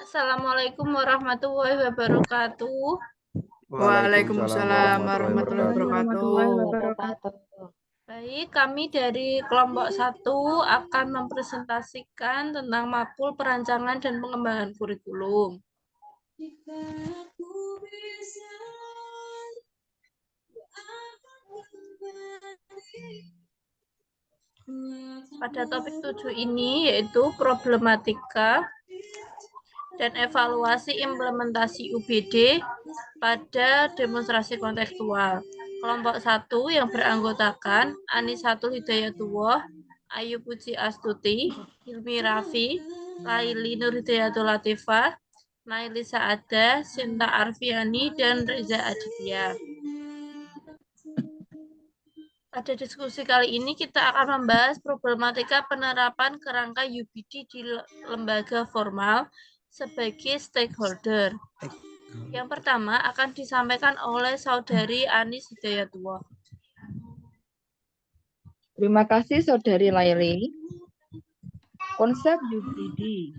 Assalamualaikum warahmatullahi wabarakatuh. Waalaikumsalam warahmatullahi wabarakatuh. Baik, kami dari kelompok 1 akan mempresentasikan tentang makul perancangan dan pengembangan kurikulum. Pada topik 7 ini yaitu problematika dan evaluasi implementasi UBD pada demonstrasi kontekstual. Kelompok 1 yang beranggotakan Anisatul Hidayatullah, Ayu Puji Astuti, Hilmi Rafi, Laili Nur Hidayatul Latifah, Naili Saada, Sinta Arfiani, dan Reza Aditya. Pada diskusi kali ini kita akan membahas problematika penerapan kerangka UBD di lembaga formal sebagai stakeholder. Yang pertama akan disampaikan oleh Saudari Anis Hidayatullah. Terima kasih Saudari Laili. Konsep UBD,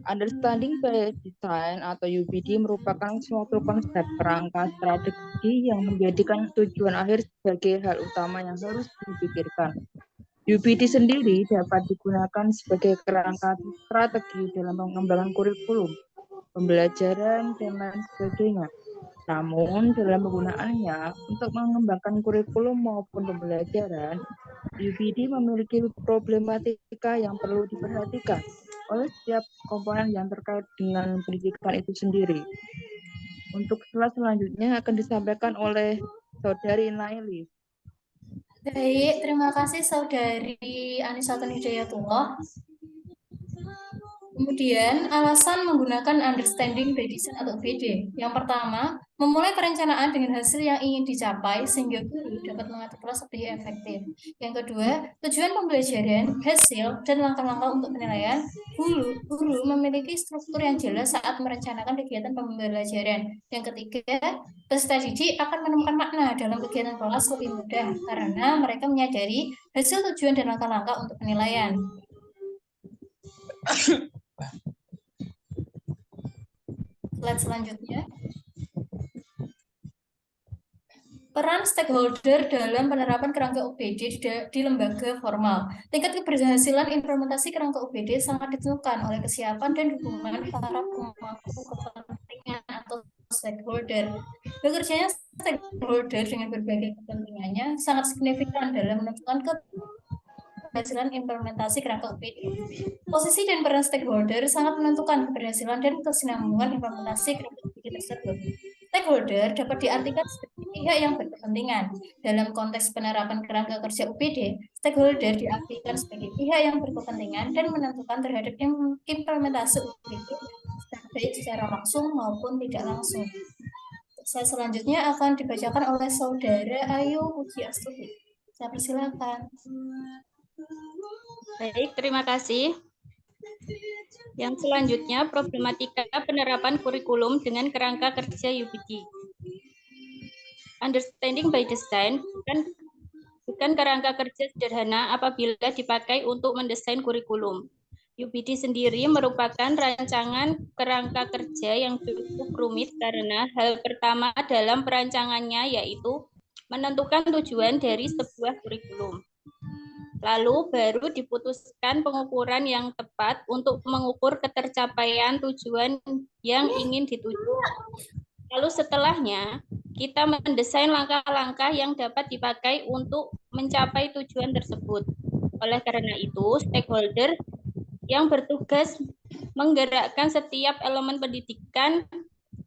Understanding by Design atau UBD merupakan suatu konsep kerangka strategi yang menjadikan tujuan akhir sebagai hal utama yang harus dipikirkan. UBD sendiri dapat digunakan sebagai kerangka strategi dalam pengembangan kurikulum, pembelajaran, dan lain sebagainya. Namun, dalam penggunaannya untuk mengembangkan kurikulum maupun pembelajaran, UBD memiliki problematika yang perlu diperhatikan oleh setiap komponen yang terkait dengan pendidikan itu sendiri. Untuk slide selanjutnya akan disampaikan oleh Saudari Naili. Baik, terima kasih Saudari Anisatul Hidayatullah. Kemudian, alasan menggunakan understanding by design atau BD. Yang pertama, memulai perencanaan dengan hasil yang ingin dicapai sehingga guru dapat mengatur kelas lebih efektif. Yang kedua, tujuan pembelajaran, hasil, dan langkah-langkah untuk penilaian. Guru memiliki struktur yang jelas saat merencanakan kegiatan pembelajaran. Yang ketiga, peserta didik akan menemukan makna dalam kegiatan kelas lebih mudah karena mereka menyadari hasil, tujuan, dan langkah-langkah untuk penilaian. Slide selanjutnya. Peran stakeholder dalam penerapan kerangka UBD di lembaga formal. Tingkat keberhasilan implementasi kerangka UBD sangat ditentukan oleh kesiapan dan dukungan para pemangku kepentingan atau stakeholder. Bekerjanya stakeholder dengan berbagai kepentingannya sangat signifikan dalam menentukan keberhasilan implementasi kerangka UBD. Posisi dan peran stakeholder sangat menentukan keberhasilan dan kesinambungan implementasi kerangka UBD tersebut. Stakeholder dapat diartikan sebagai pihak yang berkepentingan. Dalam konteks penerapan kerangka kerja UBD, stakeholder diartikan sebagai pihak yang berkepentingan dan menentukan terhadap implementasi UBD baik secara langsung maupun tidak langsung. Saya selanjutnya akan dibacakan oleh Saudara Ayu Puji Astuti. Saya persilakan. Baik, terima kasih. Yang selanjutnya, problematika penerapan kurikulum dengan kerangka kerja UBD. Understanding by design bukan kerangka kerja sederhana apabila dipakai untuk mendesain kurikulum. UBD sendiri merupakan rancangan kerangka kerja yang cukup rumit karena hal pertama dalam perancangannya yaitu menentukan tujuan dari sebuah kurikulum. Lalu baru diputuskan pengukuran yang tepat untuk mengukur ketercapaian tujuan yang ingin dituju. Lalu setelahnya, kita mendesain langkah-langkah yang dapat dipakai untuk mencapai tujuan tersebut. Oleh karena itu, stakeholder yang bertugas menggerakkan setiap elemen pendidikan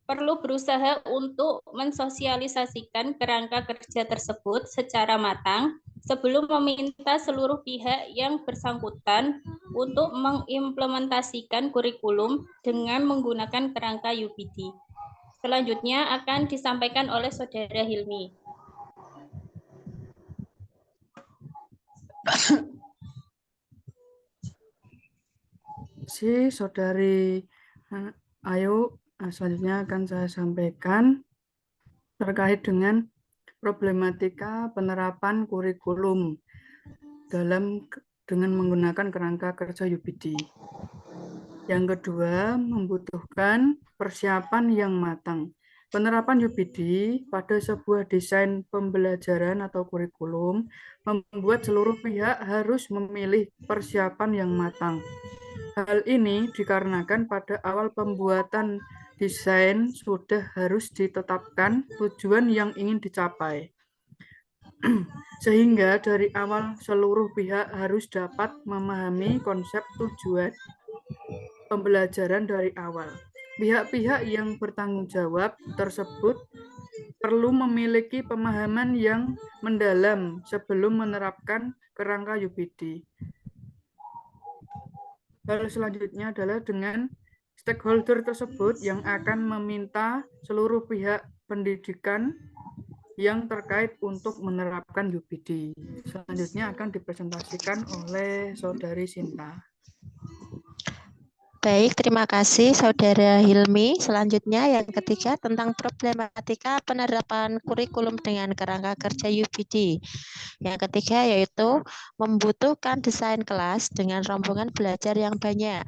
perlu berusaha untuk mensosialisasikan kerangka kerja tersebut secara matang sebelum meminta seluruh pihak yang bersangkutan untuk mengimplementasikan kurikulum dengan menggunakan kerangka UBD. Selanjutnya akan disampaikan oleh Saudara Hilmi. Saudari Ayu, selanjutnya akan saya sampaikan terkait dengan problematika penerapan kurikulum dalam dengan menggunakan kerangka kerja UPD. Yang kedua, membutuhkan persiapan yang matang. Penerapan UPD pada sebuah desain pembelajaran atau kurikulum membuat seluruh pihak harus memilih persiapan yang matang. Hal ini dikarenakan pada awal pembuatan desain sudah harus ditetapkan tujuan yang ingin dicapai. Sehingga dari awal seluruh pihak harus dapat memahami konsep tujuan pembelajaran dari awal. Pihak-pihak yang bertanggung jawab tersebut perlu memiliki pemahaman yang mendalam sebelum menerapkan kerangka UPD. Hal selanjutnya adalah dengan stakeholder tersebut yang akan meminta seluruh pihak pendidikan yang terkait untuk menerapkan UPD. Selanjutnya akan dipresentasikan oleh Saudari Sinta. Baik, terima kasih Saudara Hilmi. Selanjutnya yang ketiga tentang problematika penerapan kurikulum dengan kerangka kerja UPD. Yang ketiga yaitu membutuhkan desain kelas dengan rombongan belajar yang banyak.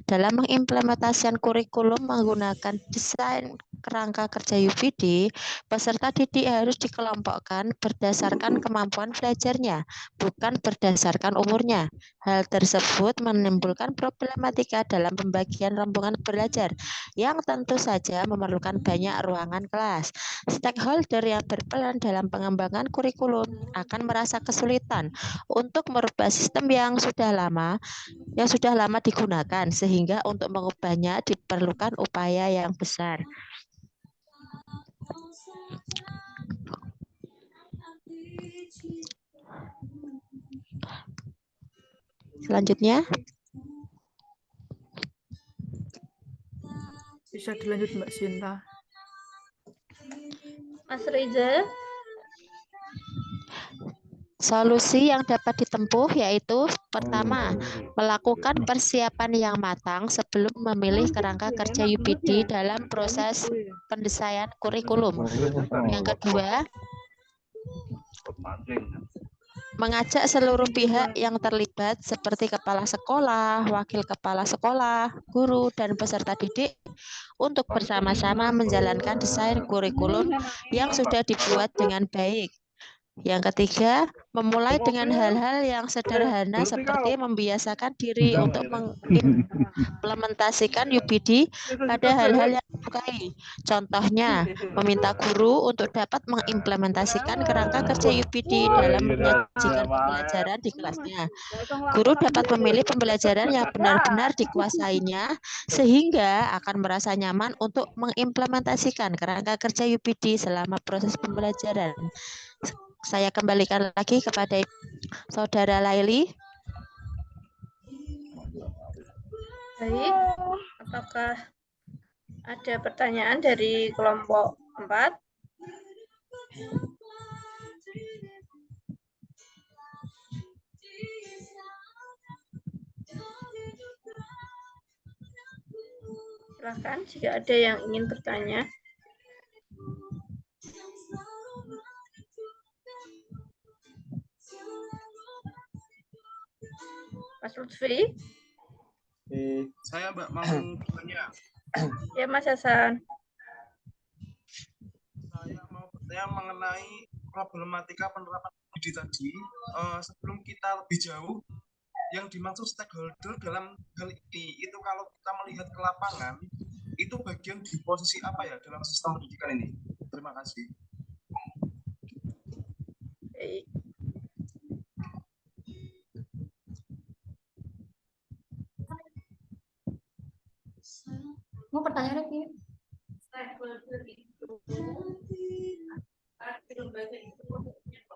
Dalam mengimplementasikan kurikulum menggunakan desain kerangka kerja UPD, peserta didik harus dikelompokkan berdasarkan kemampuan belajarnya, bukan berdasarkan umurnya. Hal tersebut menimbulkan problematika dalam pembagian rombongan belajar yang tentu saja memerlukan banyak ruangan kelas. Stakeholder yang berperan dalam pengembangan kurikulum akan merasa kesulitan untuk merubah sistem yang sudah lama digunakan, sehingga untuk mengubahnya diperlukan upaya yang besar. Selanjutnya, bisa dilanjut Mbak Sinta. Mas Reza. solusi yang dapat ditempuh yaitu pertama, melakukan persiapan yang matang sebelum memilih kerangka kerja UPD dalam proses pendesaian kurikulum. Yang kedua, mengajak seluruh pihak yang terlibat seperti kepala sekolah, wakil kepala sekolah, guru, dan peserta didik untuk bersama-sama menjalankan desain kurikulum yang sudah dibuat dengan baik. Yang ketiga, memulai dengan hal-hal yang sederhana seperti membiasakan diri untuk mengimplementasikan UPD pada hal-hal yang disukai. Contohnya, meminta guru untuk dapat mengimplementasikan kerangka kerja UPD dalam menyajikan pembelajaran di kelasnya. Guru dapat memilih pembelajaran yang benar-benar dikuasainya sehingga akan merasa nyaman untuk mengimplementasikan kerangka kerja UPD selama proses pembelajaran. Saya kembalikan lagi kepada Saudara Laili. Baik, apakah ada pertanyaan dari kelompok 4? Silakan jika ada yang ingin bertanya. Mas Lutfi? Saya Mbak mau bertanya. Ya Mas Hasan. Saya mau bertanya mengenai problematika penerapan UPD tadi. Sebelum kita lebih jauh, yang dimaksud stakeholder dalam hal ini, itu kalau kita melihat ke lapangan, itu bagian di posisi apa ya dalam sistem pendidikan ini? Terima kasih. Baik. Mau pertanyaan lagi? Stakeholder itu lembaga itu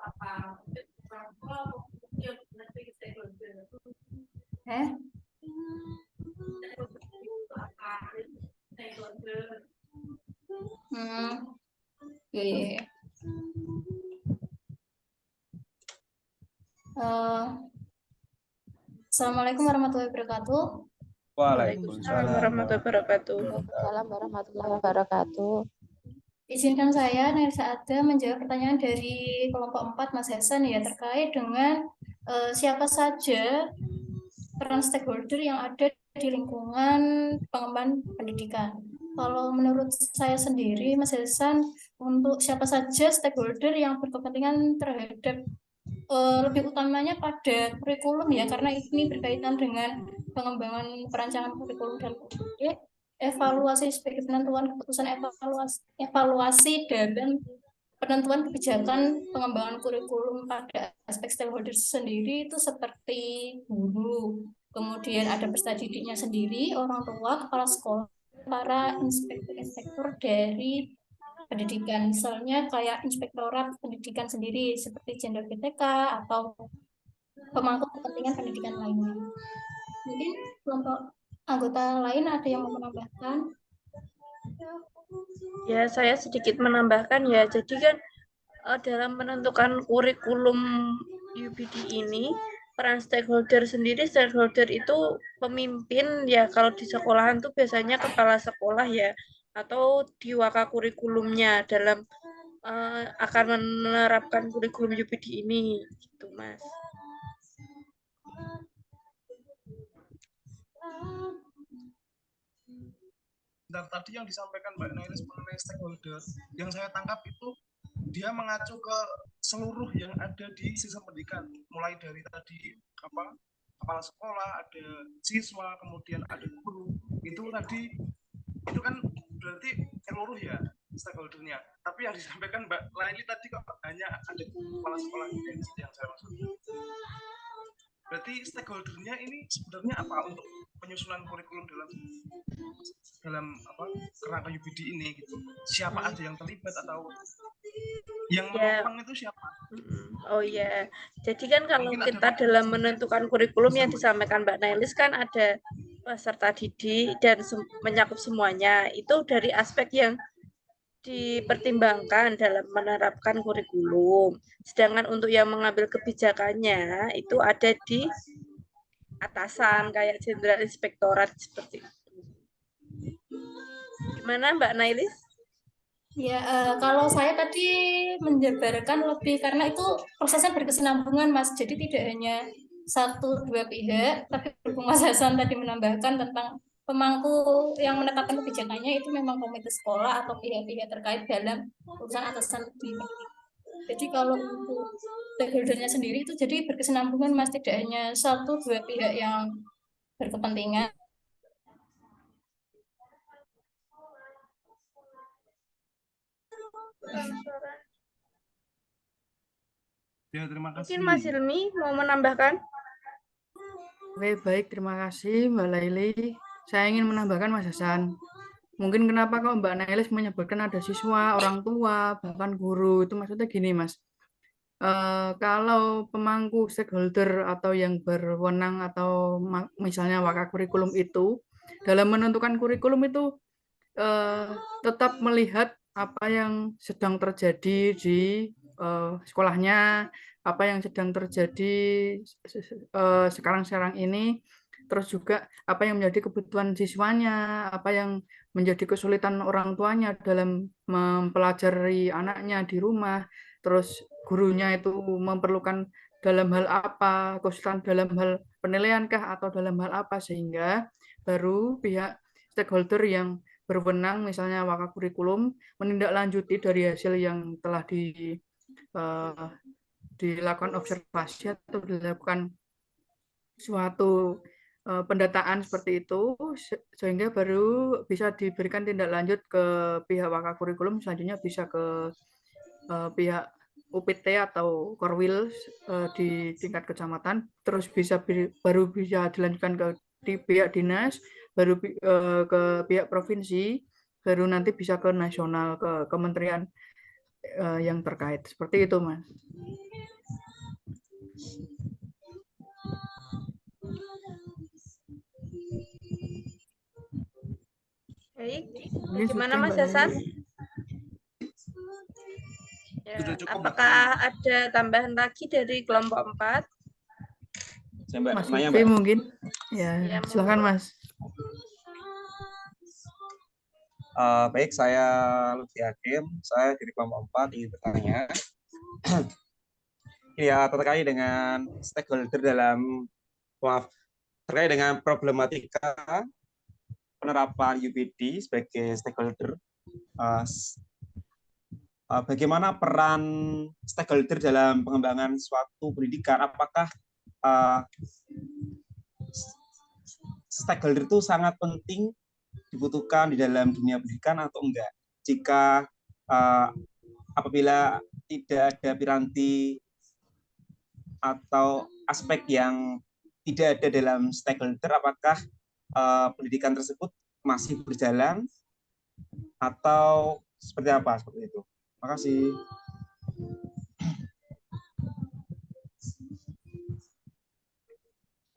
apa? Iya. Assalamualaikum warahmatullahi wabarakatuh. Waalaikumsalam warahmatullahi wabarakatuh. Waalaikumsalam warahmatullahi wabarakatuh. Izinkan saya Nailsa Ada menjawab pertanyaan dari kelompok 4 Mas Hasan ya terkait dengan siapa saja peran stakeholder yang ada di lingkungan pengembangan pendidikan. Kalau menurut saya sendiri, Mas Hasan, untuk siapa saja stakeholder yang berkepentingan terhadap lebih utamanya pada kurikulum ya, karena ini berkaitan dengan pengembangan perancangan kurikulum dan evaluasi sebagai penentuan keputusan evaluasi dalam penentuan kebijakan pengembangan kurikulum pada aspek stakeholder sendiri itu seperti guru, kemudian ada peserta didiknya sendiri, orang tua, kepala sekolah, para inspektur dari pendidikan, misalnya kayak inspektorat pendidikan sendiri seperti Jenderal BTK atau pemangku kepentingan pendidikan lainnya. Mungkin kelompok anggota lain ada yang mau menambahkan? Ya, saya sedikit menambahkan ya. Jadi kan dalam menentukan kurikulum UPD ini, peran stakeholder sendiri, stakeholder itu pemimpin ya, kalau di sekolahan tuh biasanya kepala sekolah ya, atau di waka kurikulumnya dalam akan menerapkan kurikulum UPD ini, gitu Mas. Dan tadi yang disampaikan Mbak Nailis mengenai stakeholder, yang saya tangkap itu dia mengacu ke seluruh yang ada di sistem pendidikan, mulai dari tadi kepala sekolah, ada siswa, kemudian ada guru. Itu tadi itu kan berarti seluruh ya stakeholdernya. Tapi yang disampaikan Mbak Laili tadi kok hanya ada kepala sekolah yang saya maksud. Berarti stakeholdernya ini sebenarnya apa untuk penyusunan kurikulum dalam kerangka UPD ini gitu? Siapa aja yang terlibat atau yang menopang itu siapa? Oh ya, jadi kan kalau kita dalam menentukan kurikulum yang disampaikan Mbak Nailis kan ada peserta didik dan mencakup semuanya. Itu dari aspek yang dipertimbangkan dalam menerapkan kurikulum. Sedangkan untuk yang mengambil kebijakannya itu ada di atasan kayak Jenderal Inspektorat seperti itu. Gimana Mbak Nailis? Ya, kalau saya tadi menjabarkan lebih karena itu prosesnya berkesinambungan, Mas. Jadi tidak hanya satu dua pihak, tapi berhubung Mas Hasan tadi menambahkan tentang pemangku yang menetapkan kebijakannya itu memang komite sekolah atau pihak-pihak terkait dalam urusan atasan pendidikan. Jadi kalau untuk stakeholdernya sendiri itu jadi berkesinambungan, Mas. Tidak hanya satu dua pihak yang berkepentingan. Ya, terima kasih. Mungkin Mas Hilmi mau menambahkan? Oke, baik. Terima kasih Mbak Laili. Saya ingin menambahkan Mas Hasan. Mungkin kenapa kok Mbak Nailis menyebutkan ada siswa, orang tua, bahkan guru. Itu maksudnya gini, Mas. Kalau pemangku stakeholder atau yang berwenang atau misalnya waka kurikulum itu, dalam menentukan kurikulum itu tetap melihat apa yang sedang terjadi di sekolahnya, apa yang sedang terjadi sekarang-sekarang ini, terus juga apa yang menjadi kebutuhan siswanya, apa yang menjadi kesulitan orang tuanya dalam mempelajari anaknya di rumah, terus gurunya itu memerlukan dalam hal apa, kesulitan dalam hal penilaian kah atau dalam hal apa, sehingga baru pihak stakeholder yang berwenang misalnya waka kurikulum menindaklanjuti dari hasil yang telah dilakukan observasi atau dilakukan suatu pendataan seperti itu sehingga baru bisa diberikan tindak lanjut ke pihak waka kurikulum, selanjutnya bisa ke pihak UPT atau Korwil di tingkat kecamatan, terus baru bisa dilanjutkan ke di pihak dinas, baru ke pihak provinsi, baru nanti bisa ke nasional, ke kementerian yang terkait. Seperti itu, Mas. Baik, gimana Mas Hasan? Ya, apakah ada tambahan lagi dari kelompok 4? Mas Lutfi mungkin? Ya, silakan Mas. Baik, saya Lutfi Hakim, saya dari kelompok 4 ingin bertanya. ya terkait dengan stakeholder terkait dengan problematika penerapan UPD sebagai stakeholder. Bagaimana peran stakeholder dalam pengembangan suatu pendidikan? Apakah stakeholder itu sangat penting dibutuhkan di dalam dunia pendidikan atau enggak? Jika apabila tidak ada piranti atau aspek yang tidak ada dalam stakeholder, apakah pendidikan tersebut masih berjalan atau seperti apa? Seperti itu. Terima kasih.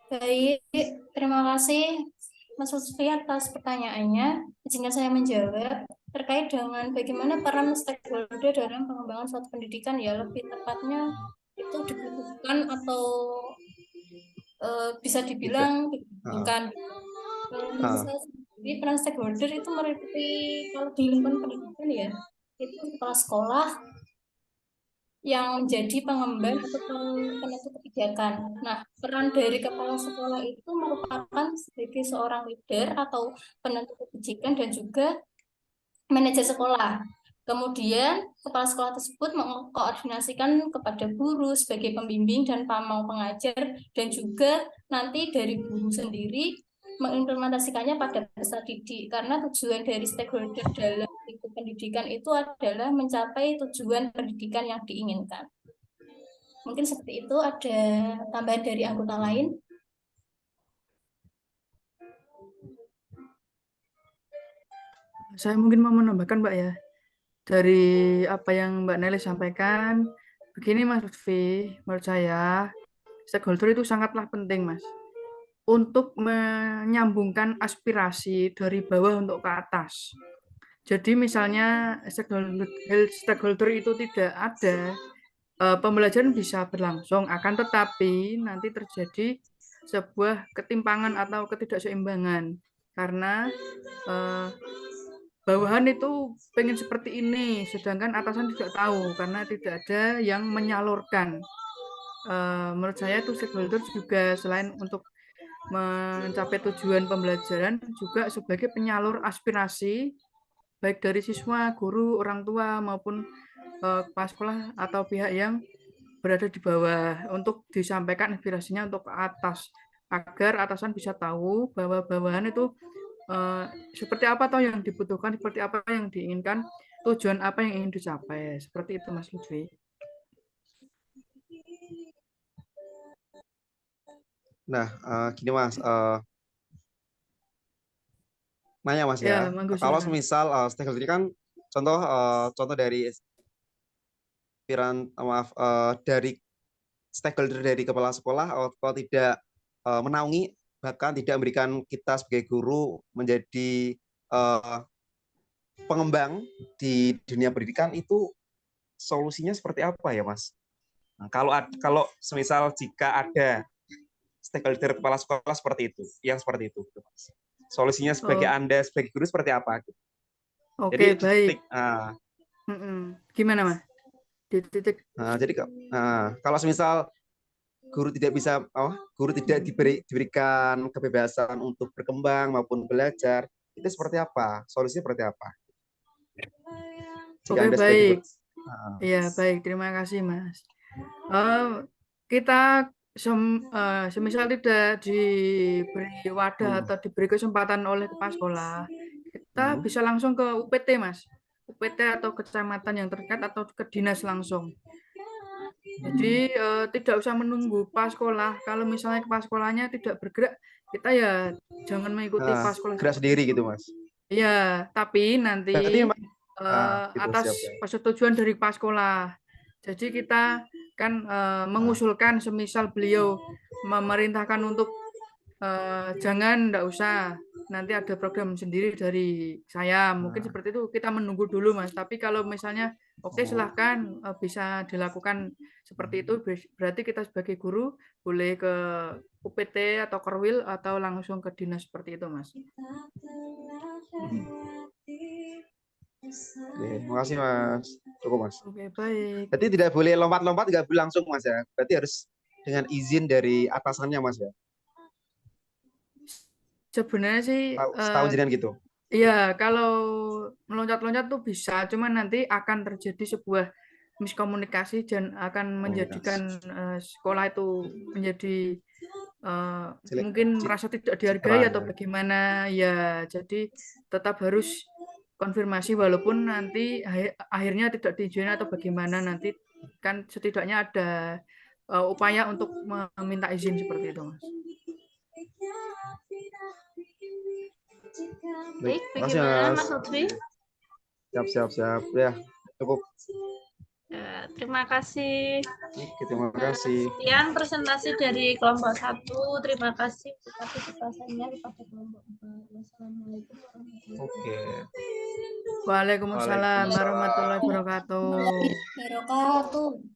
Baik, terima kasih Mas Lutfi atas pertanyaannya. Izinkan saya menjawab terkait dengan bagaimana peran stakeholder dalam pengembangan suatu pendidikan, ya lebih tepatnya itu dibutuhkan atau bisa dibilang dibutuhkan. Kalau menurut saya sendiri, peran stakeholder itu meliputi kalau di lingkungan pendidikan ya, itu kepala sekolah yang menjadi pengemban atau penentu kebijakan. Nah, peran dari kepala sekolah itu merupakan sebagai seorang leader atau penentu kebijakan dan juga manajer sekolah. Kemudian, kepala sekolah tersebut mengkoordinasikan kepada guru sebagai pembimbing dan pamong pengajar, dan juga nanti dari guru sendiri mengimplementasikannya pada peserta didik, karena tujuan dari stakeholder dalam lingkup pendidikan itu adalah mencapai tujuan pendidikan yang diinginkan. Mungkin seperti itu. Ada tambahan dari anggota lain? Saya mungkin mau menambahkan, Mbak, ya. Dari apa yang Mbak Nelly sampaikan, begini Mas Lutfi, menurut saya stakeholder itu sangatlah penting, Mas, untuk menyambungkan aspirasi dari bawah untuk ke atas. Jadi misalnya stakeholder itu tidak ada, pembelajaran bisa berlangsung, akan tetapi nanti terjadi sebuah ketimpangan atau ketidakseimbangan karena bawahan itu pengen seperti ini, sedangkan atasan tidak tahu karena tidak ada yang menyalurkan. Menurut saya itu stakeholder juga selain untuk mencapai tujuan pembelajaran juga sebagai penyalur aspirasi baik dari siswa, guru, orang tua maupun kepala sekolah atau pihak yang berada di bawah untuk disampaikan aspirasinya untuk ke atas agar atasan bisa tahu bahwa bawahan itu seperti apa toh yang dibutuhkan, seperti apa yang diinginkan, tujuan apa yang ingin dicapai. Seperti itu Mas Lutfi. Nah, gini Mas, nanya Mas ya, kalau semisal stakeholder ini kan contoh dari dari stakeholder dari kepala sekolah kalau tidak menaungi, bahkan tidak memberikan kita sebagai guru menjadi pengembang di dunia pendidikan, itu solusinya seperti apa ya Mas? Nah, kalau semisal jika ada stakeholder kepala sekolah seperti itu, yang seperti itu, Mas. Solusinya sebagai Anda sebagai guru seperti apa? Oke, baik. Gimana Mas? Jadi kalau semisal guru tidak diberikan kebebasan untuk berkembang maupun belajar, itu seperti apa? Solusinya seperti apa? Oke, baik. Iya, baik. Terima kasih Mas. Kita semisal tidak diberi wadah atau diberi kesempatan oleh kepala sekolah, kita bisa langsung ke UPT Mas, UPT atau kecamatan yang terdekat atau ke dinas langsung. Jadi tidak usah menunggu kepala sekolah. Kalau misalnya kepala sekolahnya tidak bergerak, kita ya jangan mengikuti kepala sekolah. Gerak sendiri gitu Mas. Iya, tapi nanti atas persetujuan dari kepala sekolah. Jadi kita kan mengusulkan semisal beliau memerintahkan untuk jangan, enggak usah, nanti ada program sendiri dari saya, mungkin seperti itu. Kita menunggu dulu Mas, tapi kalau misalnya oke, silahkan bisa dilakukan seperti itu, berarti kita sebagai guru boleh ke UPT atau Korwil atau langsung ke dinas seperti itu Mas. Oke, makasih Mas. Cukup Mas. Oke, baik. Berarti tidak boleh lompat-lompat, nggak boleh langsung Mas ya. Berarti harus dengan izin dari atasannya Mas ya. Sebenarnya sih Setahu jenengan gitu. iya, kalau meloncat-loncat tuh bisa, cuman nanti akan terjadi sebuah miskomunikasi dan akan menjadikan sekolah itu menjadi mungkin merasa tidak dihargai atau bagaimana ya. Jadi tetap harus konfirmasi walaupun nanti akhirnya tidak diizinkan atau bagaimana, nanti kan setidaknya ada upaya untuk meminta izin seperti itu, Mas. Baik, bagaimana Mas Lutfi? Siap. Ya, cukup. Ya, terima kasih. Terima kasih. Sekian presentasi dari kelompok 1. Terima kasih partisipasinya kepada kelompok 4. Wassalamualaikum warahmatullahi wabarakatuh. Waalaikumsalam warahmatullahi wabarakatuh.